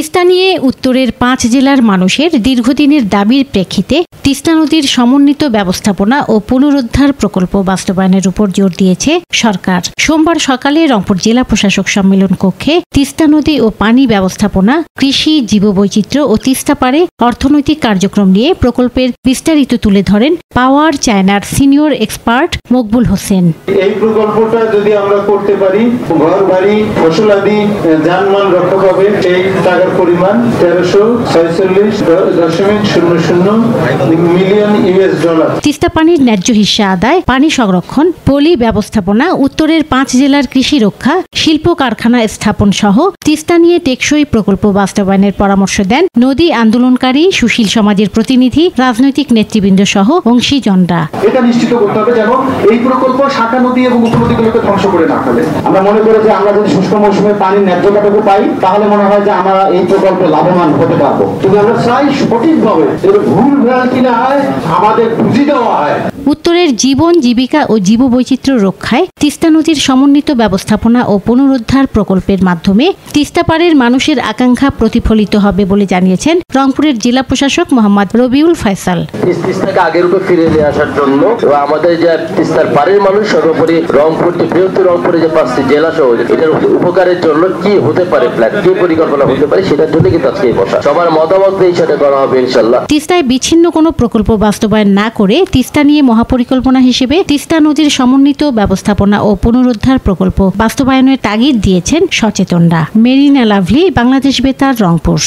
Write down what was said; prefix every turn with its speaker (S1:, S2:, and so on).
S1: তিস্তা নিয়ে উত্তরের ৫ জেলার মানুষের দীর্ঘদিনের দাবির প্রেক্ষিতে তিস্তা নদীর সমন্বিত ব্যবস্থাপনা ও পুনরুদ্ধার প্রকল্প বাস্তবায়নের উপর জোর দিয়েছে সরকার। সোমবার সকালে রংপুর জেলা প্রশাসক সম্মেলন কক্ষে তিস্তা নদী ও পানি ব্যবস্থাপনা, কৃষি, জীববৈচিত্র্য ও তিস্তা পারে অর্থনৈতিক কার্যক্রম নিয়ে প্রকল্পের বিস্তারিত তুলে ধরেন পাওয়ার চায়নার সিনিয়র এক্সপার্ট মকবুল হোসেন।
S2: এই প্রকল্পটা যদি আমরা করতে পারি, ঘর বাড়ি, ফসলাদি, যানবাহন রক্ষা পাবে। এই টাকার পরিমাণ 1346.00 মিলিয়ন ইউএস ডলার।
S1: তিস্তা পানির ন্যায্য হিস্সা আদায়, পানি সংরক্ষণ, পলি ব্যবস্থাপনা, উত্তরের ৫ জেলার কৃষি রক্ষা, শিল্প কারখানা স্থাপন সহ তিস্তা নিয়ে টেকসই প্রকল্প বাস্তবায়নের পরামর্শ দেন নদী আন্দোলনকারী, সুশীল সমাজের প্রতিনিধি, রাজনৈতিক নেতৃবৃন্দ সহ অংশীজনরা।
S2: এটা নিশ্চিত করতে হবে যেন এই প্রকল্প শাখা নদী এবং উপনদীগুলোকে ধ্বংস করে না ফেলে। আমরা মনে করি যে আমরা যদি শুষ্ক মৌসুমে পানির ন্যায্যতাটুকু পাই, তাহলে মনে হয় যে আমরা এই প্রকল্পে লাভবান হতে পারবো। কিন্তু আমরা চাই সঠিকভাবে ভুল ভ্রান্তি কিনা হয়, আমাদের বুঝিয়ে দেওয়া হয়।
S1: উত্তরের জীবন, জীবিকা ও জীববৈচিত্র্য রক্ষায় তিস্তা নদীর সমন্বিত ব্যবস্থাপনা ও পুনরুদ্ধার প্রকল্পের মাধ্যমে তিস্তা পাড়ের মানুষের আকাঙ্ক্ষা প্রতিফলিত হবে বলে জানিয়েছেন রংপুরের জেলা প্রশাসক মোহাম্মদ রবিউল ফয়সাল।
S3: তিস্তাকে আগের রূপে ফিরে নিয়ে আসার জন্য আমাদের যে তিস্তার পাড়ের মানুষ, সর্বোপরি রংপুর, বৃহত্তর রংপুরে যে 5টি জেলা সহ এটার উপকারের জন্য কি হতে পারে, প্ল্যান কি পরিকল্পনা হতে পারে, সেটার জন্য কিন্তু আজকে এই বসা। সবার মতামত নিয়ে সেটা করা হবে ইনশাআল্লাহ।
S1: তিস্তায় বিচ্ছিন্ন কোনো প্রকল্প বাস্তবায়ন না করে তিস্তা নিয়ে মহাপরিকল্পনা হিসেবে তিস্তা নদীর সমন্বিত ব্যবস্থাপনা ও পুনরুদ্ধার প্রকল্প বাস্তবায়নের তাগিদ দিয়েছেন সচেতনরা। মেরিনা লাভলি, বাংলাদেশ বেতার, রংপুর।